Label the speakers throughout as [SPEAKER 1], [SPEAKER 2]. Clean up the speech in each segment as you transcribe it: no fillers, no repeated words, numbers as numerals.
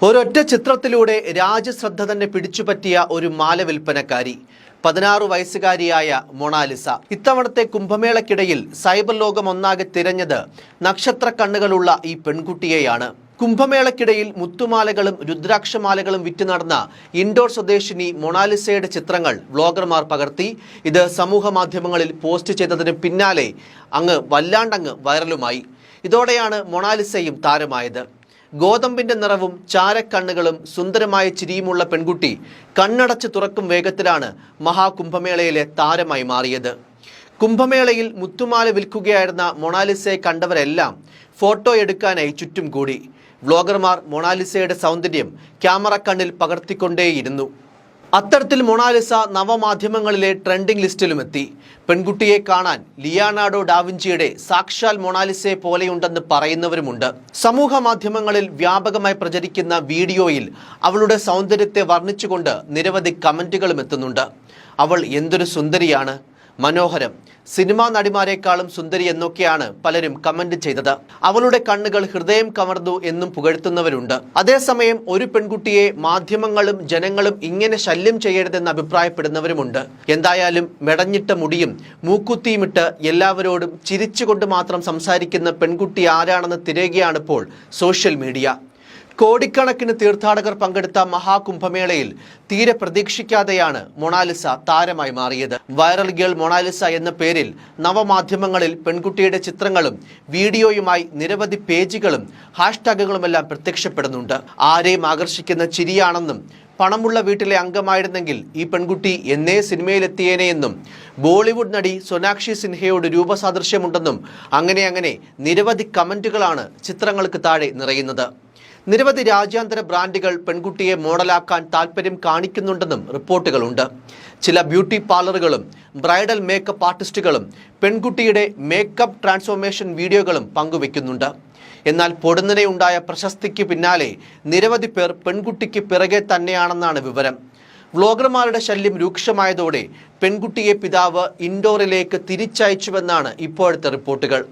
[SPEAKER 1] ഒരൊറ്റ ചിത്രത്തിലൂടെ രാജ്യശ്രദ്ധ തന്നെ പിടിച്ചുപറ്റിയ ഒരു മാല വിൽപ്പനക്കാരി 16 വയസ്സുകാരിയായ മൊണാലിസ. ഇത്തവണത്തെ കുംഭമേളയ്ക്കിടയിൽ സൈബർ ലോകം ഒന്നാകെ തിരഞ്ഞത് നക്ഷത്ര കണ്ണുകളുള്ള ഈ പെൺകുട്ടിയെയാണ്. കുംഭമേളയ്ക്കിടയിൽ മുത്തുമാലകളും രുദ്രാക്ഷമാലകളും വിറ്റ് നടന്ന ഇൻഡോർ സ്വദേശിനി മൊണാലിസയുടെ ചിത്രങ്ങൾ വ്ളോഗർമാർ പകർത്തി. ഇത് സമൂഹ മാധ്യമങ്ങളിൽ പോസ്റ്റ് ചെയ്തതിന് പിന്നാലെ വല്ലാണ്ടങ്ങ് വൈറലുമായി. ഇതോടെയാണ് മൊണാലിസയും താരമായത്. ഗോതമ്പിന്റെ നിറവും ചാരക്കണ്ണുകളും സുന്ദരമായ ചിരിയുമുള്ള പെൺകുട്ടി കണ്ണടച്ച് തുറക്കും വേഗത്തിലാണ് മഹാകുംഭമേളയിലെ താരമായി മാറിയത്. കുംഭമേളയിൽ മുത്തുമാല വിൽക്കുകയായിരുന്ന മൊണാലിസയെ കണ്ടവരെല്ലാം ഫോട്ടോ എടുക്കാനായി ചുറ്റും കൂടി. വ്ളോഗർമാർ മൊണാലിസയുടെ സൗന്ദര്യം ക്യാമറ കണ്ണിൽ പകർത്തിക്കൊണ്ടേയിരുന്നു. അത്തരത്തിൽ മൊണാലിസ നവമാധ്യമങ്ങളിലെ ട്രെൻഡിംഗ് ലിസ്റ്റിലുമെത്തി. പെൺകുട്ടിയെ കാണാൻ ലിയാനാർഡോ ഡാവിഞ്ചിയുടെ സാക്ഷാൽ മൊണാലിസയെ പോലെയുണ്ടെന്ന് പറയുന്നവരുമുണ്ട്. സമൂഹ മാധ്യമങ്ങളിൽ വ്യാപകമായി പ്രചരിക്കുന്ന വീഡിയോയിൽ അവളുടെ സൗന്ദര്യത്തെ വർണ്ണിച്ചുകൊണ്ട് നിരവധി കമന്റുകളും എത്തുന്നുണ്ട്. അവൾ എന്തൊരു സുന്ദരിയാണ്, മനോഹരം, സിനിമാ നടിമാരെക്കാളും സുന്ദരി എന്നൊക്കെയാണ് പലരും കമന്റ് ചെയ്തത്. അവളുടെ കണ്ണുകൾ ഹൃദയം കവർന്നു എന്നും പുകഴ്ത്തുന്നവരുണ്ട്. അതേസമയം ഒരു പെൺകുട്ടിയെ മാധ്യമങ്ങളും ജനങ്ങളും ഇങ്ങനെ ശല്യം ചെയ്യരുതെന്ന് അഭിപ്രായപ്പെടുന്നവരുമുണ്ട്. എന്തായാലും മെടഞ്ഞിട്ട മുടിയും മൂക്കുത്തിയുമിട്ട് എല്ലാവരോടും ചിരിച്ചുകൊണ്ട് മാത്രം സംസാരിക്കുന്ന പെൺകുട്ടി ആരാണെന്ന് തിരയുകയാണിപ്പോൾ സോഷ്യൽ മീഡിയ. കോടിക്കണക്കിന് തീർത്ഥാടകർ പങ്കെടുത്ത മഹാകുംഭമേളയിൽ തീരെ പ്രതീക്ഷിക്കാതെയാണ് മൊണാലിസ താരമായി മാറിയത്. വൈറൽ ഗേൾ മൊണാലിസ എന്ന പേരിൽ നവമാധ്യമങ്ങളിൽ പെൺകുട്ടിയുടെ ചിത്രങ്ങളും വീഡിയോയുമായി നിരവധി പേജുകളും ഹാഷ്ടാഗുകളുമെല്ലാം പ്രത്യക്ഷപ്പെടുന്നുണ്ട്. ആരെയും ആകർഷിക്കുന്ന ചിരിയാണെന്നും പണമുള്ള വീട്ടിലെ അംഗമായിരുന്നെങ്കിൽ ഈ പെൺകുട്ടി എന്നേ സിനിമയിലെത്തിയേനെയെന്നും ബോളിവുഡ് നടി സോനാക്ഷി സിൻഹയോട് രൂപസാദൃശ്യമുണ്ടെന്നും അങ്ങനെ നിരവധി കമന്റുകളാണ് ചിത്രങ്ങൾക്ക് താഴെ നിറയുന്നത്. നിരവധി രാജ്യാന്തര ബ്രാൻഡുകൾ പെൺകുട്ടിയെ മോഡലാക്കാൻ താൽപ്പര്യം കാണിക്കുന്നുണ്ടെന്നും റിപ്പോർട്ടുകളുണ്ട്. ചില ബ്യൂട്ടി പാർലറുകളും ബ്രൈഡൽ മേക്കപ്പ് ആർട്ടിസ്റ്റുകളും പെൺകുട്ടിയുടെ മേക്കപ്പ് ട്രാൻസ്ഫോർമേഷൻ വീഡിയോകളും പങ്കുവെക്കുന്നുണ്ട്. എന്നാൽ പൊടുന്നനെ ഉണ്ടായ പ്രശസ്തിക്ക് പിന്നാലെ നിരവധി പേർ പെൺകുട്ടിക്ക് പിറകെ തന്നെയാണെന്നാണ് വിവരം. വ്ളോഗർമാരുടെ ശല്യം രൂക്ഷമായതോടെ പെൺകുട്ടിയെ പിതാവ് ഇൻഡോറിലേക്ക് തിരിച്ചയച്ചുവെന്നാണ് ഇപ്പോഴത്തെ റിപ്പോർട്ടുകൾ.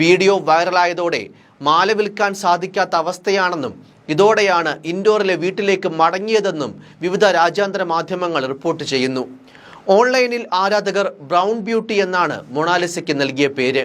[SPEAKER 1] വീഡിയോ വൈറലായതോടെ മാല വിൽക്കാൻ സാധിക്കാത്ത അവസ്ഥയാണെന്നും ഇതോടെയാണ് ഇൻഡോറിലെ വീട്ടിലേക്ക് മടങ്ങിയതെന്നും വിവിധ രാജ്യാന്തര മാധ്യമങ്ങൾ റിപ്പോർട്ട് ചെയ്യുന്നു. ഓൺലൈനിൽ ആരാധകർ ബ്രൗൺ ബ്യൂട്ടി എന്നാണ് മൊണാലിസയ്ക്ക് നൽകിയ പേര്.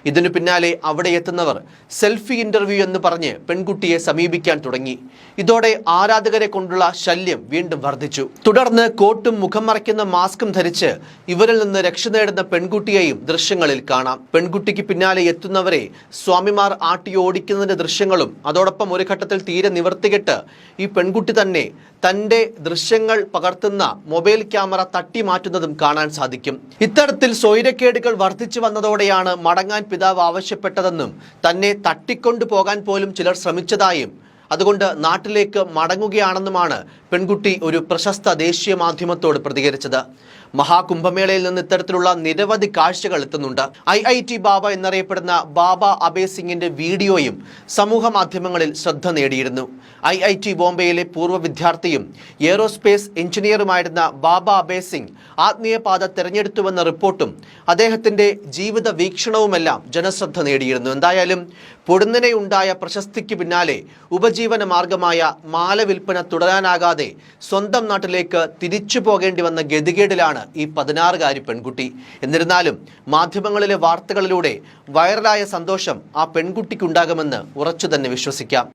[SPEAKER 1] ഇതിനു പിന്നാലെ അവിടെ എത്തുന്നവർ സെൽഫി ഇന്റർവ്യൂ എന്ന് പറഞ്ഞ് പെൺകുട്ടിയെ സമീപിക്കാൻ തുടങ്ങി. ഇതോടെ ആരാധകരെ കൊണ്ടുള്ള ശല്യം വീണ്ടും വർദ്ധിച്ചു. തുടർന്ന് കോട്ടും മുഖം മറയ്ക്കുന്ന മാസ്കും ധരിച്ച് ഇവരിൽ നിന്ന് രക്ഷ നേടുന്ന പെൺകുട്ടിയെയും ദൃശ്യങ്ങളിൽ കാണാം. പെൺകുട്ടിക്ക് പിന്നാലെ എത്തുന്നവരെ സ്വാമിമാർ ആട്ടി ഓടിക്കുന്നതിന്റെ ദൃശ്യങ്ങളും അതോടൊപ്പം ഒരു ഘട്ടത്തിൽ തീരെ നിവർത്തികെട്ട് ഈ പെൺകുട്ടി തന്നെ തന്റെ ദൃശ്യങ്ങൾ പകർത്തുന്ന മൊബൈൽ ക്യാമറ തട്ടി മാറ്റുന്നതും കാണാൻ സാധിക്കും. ഇത്തരത്തിൽ സ്വൈരക്കേടുകൾ വർദ്ധിച്ചു വന്നതോടെയാണ് മടങ്ങാൻ പിതാവ് ആവശ്യപ്പെട്ടതെന്നും തന്നെ തട്ടിക്കൊണ്ടു പോകാൻ പോലും ചിലർ ശ്രമിച്ചതായും അതുകൊണ്ട് നാട്ടിലേക്ക് മടങ്ങുകയാണെന്നുമാണ് പെൺകുട്ടി ഒരു പ്രശസ്ത ദേശീയ മാധ്യമത്തോട് പ്രതികരിച്ചത്. മഹാകുംഭമേളയിൽ നിന്ന് ഇത്തരത്തിലുള്ള നിരവധി കാഴ്ചകൾ എത്തുന്നുണ്ട്. IIT ബാബ എന്നറിയപ്പെടുന്ന ബാബ അബേ സിംഗിന്റെ വീഡിയോയും സമൂഹ മാധ്യമങ്ങളിൽ ശ്രദ്ധ നേടിയിരുന്നു. IIT ബോംബെയിലെ പൂർവ്വ വിദ്യാർത്ഥിയും എയ്റോസ്പേസ് എഞ്ചിനീയറുമായിരുന്ന ബാബ അബേ സിംഗ് ആത്മീയപാത തിരഞ്ഞെടുത്തുവെന്ന റിപ്പോർട്ടും അദ്ദേഹത്തിന്റെ ജീവിത വീക്ഷണവുമെല്ലാം ജനശ്രദ്ധ നേടിയിരുന്നു. എന്തായാലും പൊടുന്നനെ ഉണ്ടായ പ്രശസ്തിക്ക് പിന്നാലെ ഉപജീവന മാർഗമായ മാല വിൽപ്പന തുടരാനാകാതെ സ്വന്തം നാട്ടിലേക്ക് തിരിച്ചു പോകേണ്ടി വന്ന ഗതികേടിലാണ് ഈ 16-കാരി പെൺകുട്ടി. എന്നിരുന്നാലും മാധ്യമങ്ങളിലെ വാർത്തകളിലൂടെ വൈറലായ സന്തോഷം ആ പെൺകുട്ടിക്കുണ്ടാകുമെന്ന് ഉറച്ചു തന്നെ വിശ്വസിക്കാം.